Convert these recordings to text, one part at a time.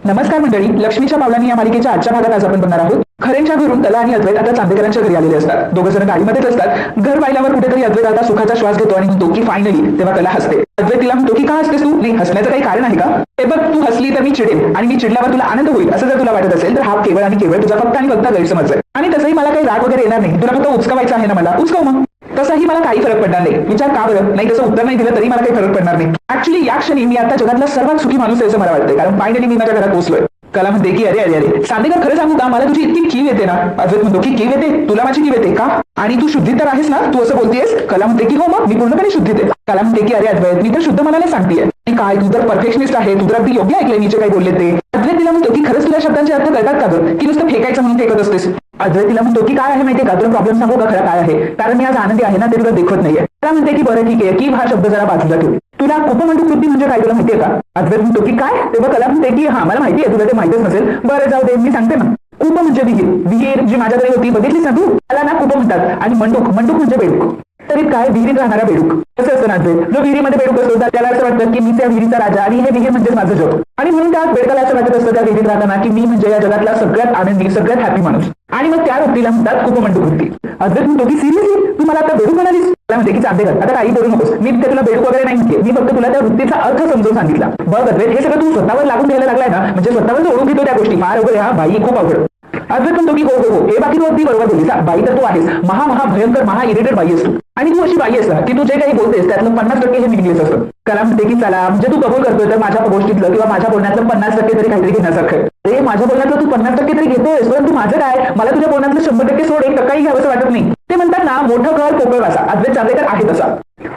नमस्कार मंडळी, लक्ष्मीच्या पावलांनी या मालिकेच्या आजच्या भागात आज आपण बघणार आहोत. खरेंच्या घरून कला आणि अद्वैत आता चांदेकरांच्या घरी आलेले असतात. दोघं जण गाडीमध्येच असतात. घर पाहिल्यावर कुठेतरी अद्वैत आता सुखाचा श्वास घेतो आणि म्हणतो की फायनली. तेव्हा कला हसते. अद्वैत तिला म्हणतो की का हसतेस तू? नाही, हसण्याचं काही कारण आहे का? हे बघ, तू हसली तर मी चिडेल आणि मी चिडल्यावर तुला आनंद होईल असं जर तुला वाटत असेल तर हा केवळ आणि केवळ तुझा फक्त आणि फक्त गैरसमज आहे. आणि तसंही मला काही राग वगैरे येणार नाही. तुला फक्त उचकवायचं आहे ना, मला उचकव मग. तसंही मला काही फरक पडणार नाही. विचार का बरं? नाही, तसं उत्तर नाही दिलं तरी मला काही फरक पडणार नाही. ऍक्च्युली या क्षणी मी आता जगातला सर्वात सुखी माणूस आहे असं मला वाटतंय, कारण फायनली मी माझ्या घरात पोहोचलोय. कला म्हणते की अरे अरे अरे चांदेकर, खरं सांगू का, मला तुझी इतकी कीव येते ना. अद्वैत म्हणतो की कीव येते? तुला माझी कीव येते का? आणि तू शुद्धित तर आहेस ना, तू असं बोलतेस? कला म्हणते की हो, मग मी पूर्णपणे शुद्धित आहे. कला म्हणते की अरे अद्वैत, मी तर शुद्ध मनाने सांगतेय. काय तू तर परफेक्शनिस्ट आहे, तू तर अगदी योग्य ऐकलंय मी जे काही बोलले ते. अद्वैत तिला म्हणतो की खरंच तुला शब्दांचे अर्थ कळतात का गं, की नुसतं फेकायचं म्हणून फेकत असतेस? अद्वैत तिला म्हणतो की काय आहे माहितीये का, तुला प्रॉब्लेम सांगू का खरा काय आहे? कारण मी आज आनंदी आहे ना, ते तुला देखवत नाहीये. त्याला म्हणते की बरं ठीक आहे, की हा शब्द जरा बाजूला ठेव. तुला कुपमंडूक वृत्ती म्हणजे काय तुला माहितीये का? अद्वैत म्हणतो की काय? तेव्हा कला म्हणते की हा, मला माहिती आहे, तुला ते माहितीच नसेल. बरं जाऊ दे, मी सांगते ना. कूप म्हणजे विहीर. विहीर जी माझ्याकडे होती बघितलीस ना तू, त्याला ना कूप म्हणतात. आणि मंडूक म्हणजे बेडूक. तरी काय, विहिरीत राहणारा बेडूक कसं असतं ना. जो विहिरीमध्ये बेडूक असतो त्याला असं वाटतं की मी त्या विहिरीचा राजा आणि हे विहीर म्हणजेच माझं जग. आणि म्हणून त्या बेडकाला असं वाटत असतं त्या विहिरीत राहताना की मी म्हणजे या जगातला सगळ्यात आनंदी, सगळ्यात हॅपी माणूस. आणि मग त्या वृत्तीला म्हणतात कुपमंडूक वृत्ती. अद्वैत म्हणतो की सिरियसली तू मला आता बेडूक म्हणालीस? त्याला म्हणते की चांदेकर, आता काही बोलू नकोस. मी ते तुला बेडूक वगैरे नाही म्हणते, मी फक्त तुला त्या वृत्तीचा अर्थ समजून सांगितला. बघ अद्वैत, हे सगळं तू स्वतःवर लागून घ्यायला लागलाय ना, म्हणजे स्वतःवर ओढून घेतो त्या गोष्टी. फार अवघड हा बाई, खूप अवघड. अद्वैत म्हणतो की हो हो हो, हे बाकी तू अगदी बरोबर बोललीस. बाई तर तू आहेस, महा भयंकर इरिटेड बाई असतो. आणि तू अशी बाई आहेस ना की तू जे काही बोलतेस त्यातलं 50% हे निघलेच असतं. कला म्हणते की चला, म्हणजे तू कबूल करतोय तर माझ्या गोष्टीतलं किंवा माझ्या बोलण्यातलं 50% तरी काहीतरी घेण्यासारखं. अरे माझ्या बोलण्यातलं तू 50% तरी घेतोयस, परंतु माझं काय, मला तुझ्या बोलण्यातलं 100% सोड, 1% घ्यावंसं वाटत नाही. ते म्हणतात ना, मोठं घर पोकळ वासा. अद्वैत चांदेकर आहे तसा.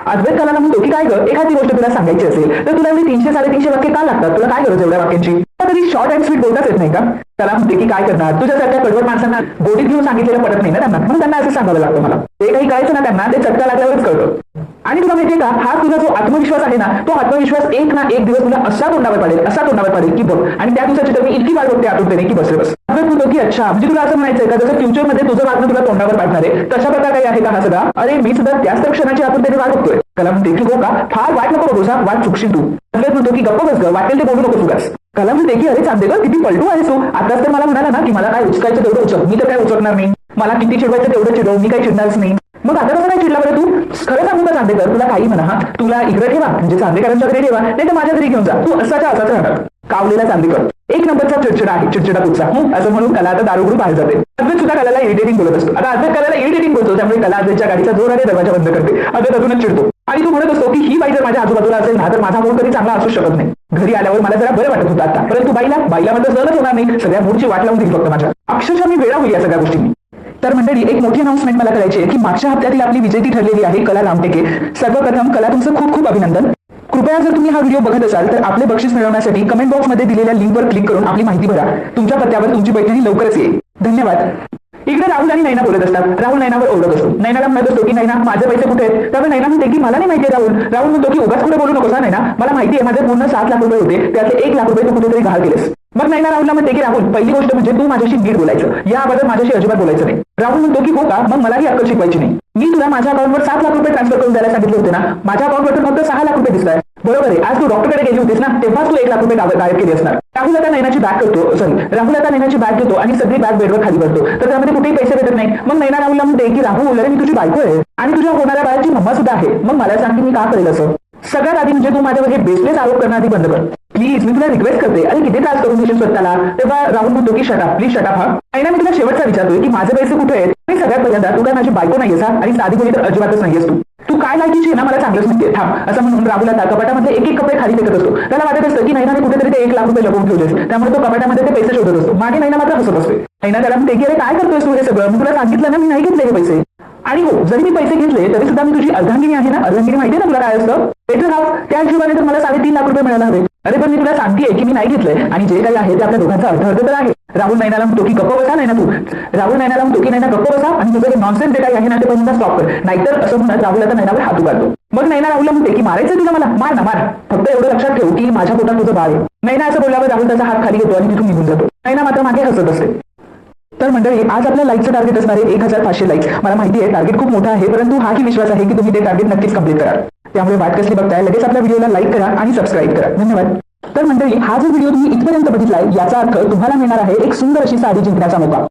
अद्वैत कलाला म्हणतो की काय ग, एखादी गोष्ट तुला सांगायची असेल तर तुला 300-350 वाक्य का लागतात? तुला काय गरज एवढ्या वाक्यांची? कधी शॉर्ट अँड स्वीट बोलताच येत नाही का? त्याला म्हणते की काय करणार, तुझ्यासारख्या कडवट माणसांना गोडीत घेऊन सांगितलेलं पडत नाही ना त्यांना, म्हणून त्यांना असं सांगावं लागतं. मला ते काही कळायचं ना त्यांना, ते चटका लागल्यावरच कळतं. आणि तुला माहितीये का, हा तुझा जो आत्मविश्वास आहे ना, तो आत्मविश्वास एक ना एक दिवस तुला असा तोंडावर पाडेल की बघ. आणि त्या दिवसाची तर मी इतकी वाट बघते आतुरतेने की बस बस. अद्वैत म्हणतो की अच्छा, म्हणजे तुला असं म्हणायचंय का जसं फ्युचरमध्ये तुझं वागणं तुला तोंडावर पाडणार आहे, तशा प्रकार काही आहे का हा सगळा? अरे मी सुद्धा त्याच तर क्षणाची आतुरतेने वाट बघतोय. कला म्हणते की हो का, फार वाट नको बघूस, वाट चुकशील तू. अद्वैत म्हणतो की गप्प बस ग, वाटेल ते बोलू नको उगाच. कला म्हणते की अरे चांदेकर, किती पलटू आहेस तू. आताच तर मला म्हणाला ना की मला काय उचकायचं तेवढं उचक, मी तर काय उचकणार नाही. मला किती चिडवायचं तेवढं चिडव, मी काही चिडणारच नाही. मग आता कसं काय चिडला बरं तू? खरं सांगू का चांदेकर, तुला काही म्हणा, तुला इकडे ठेवा म्हणजे चांदेकरांच्या घरी ठेवा, नाही तर माझ्या घरी घेऊन जा, तू असाच राहणार. कावलेला चांदेकर एक नंबरचा चिडचिडा आहे, चिडचिडा पुढचा असं म्हणून कला आता दारू बाहेर जाते. अद्वैत सुद्धा कलाला इरिटेटिंग बोलत असतो. आता अद्वैत कलाला इरिटेटिंग बोलतो, त्यामुळे कला अद्वैतच्या गाडीचा जोराने दरवाजा बंद करते. अद्वैत अजूनच चिडतो आणि तू म्हणत असतो की ही बाई जर माझ्या आजूबाजूला असेल ना तर माझा मूड कधी चांगला असू शकत नाही. घरी आल्यावर मला जरा बरं वाटत होतं आता, परंतु बाईला मात्र सहनच होणार नाही. सगळ्या मूडची वाट लावून दिली फक्त माझ्या. अक्षरशः मी वेळा होईल या सगळ्या गोष्टींनी. तर मंडळी, एक मोठी अनाउन्समेंट मला करायची आहे की मागच्या हप्त्यातील आपली विजेती ठरलेली आहे कला रामटेके. सर्वप्रथम कला, तुमचं खूप खूप अभिनंदन. कृपया जर तुम्ही हा व्हिडिओ बघत असाल तर आपले बक्षीस मिळवण्यासाठी कमेंट बॉक्समध्ये दिलेल्या लिंकवर क्लिक करून आपली माहिती भरा. तुमच्या पत्त्यावर तुमची बैठणी लवकरच येईल. धन्यवाद. इकडे राहुल आणि नैना बोलत असतात. राहुल नैनावर ओरडत असतो. नैनाला म्हणत असतो की नैना, माझे पैसे कुठे आहेत? त्यामुळे नैना म्हणते की मला नाही माहिती. राहुल म्हणतो की उगाच कुठे बोलू नकोस ना नैना, मला माहिती आहे माझे पूर्ण 7 लाख रुपये होते, त्यातले 1 लाख रुपये तू कुठेतरी घाल केलेस. मग नैना राहुलला म्हणते की राहुल, पहिली गोष्ट म्हणजे तू माझ्याशी नीट बोलायचं, याबद्दल माझ्याशी अजिबात बोलायचं नाही. राहुल म्हणतो की हो का, मग मलाही अक्कल शिकवायची नाही. मी तुला माझ्या अकाउंटवर 7 लाख रुपये ट्रान्सफर करून द्यायला सांगितले होते ना, माझ्या अकाउंटवर फक्त 6 लाख रुपये दिसत आहे. बरोबर आहे, आज तू डॉक्टरकडे गेली होतीस ना, तेव्हाच तू 1 लाख रुपये गायब केली असणार. राहुल आता नैनाची बॅग घेतो आणि सगळी बॅग बेडवर खाली पडतो, तर त्यामध्ये कुठेही पैसे भेटत नाही. मग नैना राहुलला म्हणते की राहुल, अरे मी तुझी बायको आहे आणि तुझ्या होणाऱ्या बाळाची मम्मा सुद्धा आहे. मग मला सांग की मी का करेल असं? सगळ्यात आधी म्हणजे तू माझ्यावर हे बेसलेस आरोप करण्याआधी बंद कर प्लीज, मी तुला रिक्वेस्ट करते. अरे किती त्रास करून देशील स्वतःला? तेव्हा राहुल म्हणतो की शटअप, प्लीज शटअप. हा नैना, मी तुला शेवटचा विचारतोय की माझे पैसे कुठे आहेत? आणि सगळ्यात पहिल्यांदा तू काय माझी बायको नाहीयेस आणि साधी कोणी तर अजिबातच नाहीयेस. तू काय लायकीची ना, मला चांगलंच माहितीये. थांब, असं म्हणून राहुल आता कपाटामध्ये एक कपडे खाली फेकत असतो. त्याला वाटत असतं की नैनाने कुठेतरी ते 1 लाख रुपये लपवून ठेवलेस, त्यामुळे तो कपाटामध्ये ते पैसे शोधत असतो. मागे नैना मात्र हसत असते. नैना त्याला म्हणते की अरे काय करतोयस तू हे सगळं? मी तुला सांगितलं ना मी नाही घेतले हे पैसे. आणि हो, जरी मी पैसे घेतले तरी सुद्धा मी तुझी अर्धांगिनी आहे ना. अर्धांगिनी माहितीये ना तुला काय असतं? Better half. त्या हिशोबाने तर मला 3.5 लाख रुपये मिळायला हवे. अरे पण मी तुला सांगतेय की मी नाही घेतलंय आणि जे काही आहे ते आपल्या दोघांचा अर्थ तर आहे. राहुल नैनाला म्हणतो की गप्प बसा नैना तू. राहुल नैनाला म्हणतो की नैना गप्प बसा आणि तुझं हे नॉनसेन्स जे काही आहे ना ते पहिल्यांदा स्टॉप कर, नाहीतर असं म्हणत राहुल आता नैनावर हात उगारतो. मग नैना राहुलला म्हणते की मारायचं तुला, मला मार ना मार, फक्त एवढं लक्षात ठेव की माझ्या पोटात तुझं बाळ आहे. नैना असं बोलल्यावर राहुल त्याचा हात खाली घेतो आणि तिथून निघून जातो. नैना मात्र मागे हसत असते. तर मंडळी, आज आपल्या लाईकचं टार्गेट असणार आहे 1500 लाईक्स. मला माहिती आहे टार्गेट खूप मोठा आहे, परंतु हाही विश्वास आहे की तुम्ही ते टार्गेट नक्कीच कंप्लीट कराल. त्यामुळे वाट कसली बघताय, लगेच आपल्या व्हिडिओला लाईक करा आणि सबस्क्राईब करा. धन्यवाद. तर मंडळी, हा जो व्हिडिओ तुम्ही इथपर्यंत बघितलाय याचा अर्थ तुम्हाला मिळणार आहे एक सुंदर अशी साडी जिंकण्याचा मौका.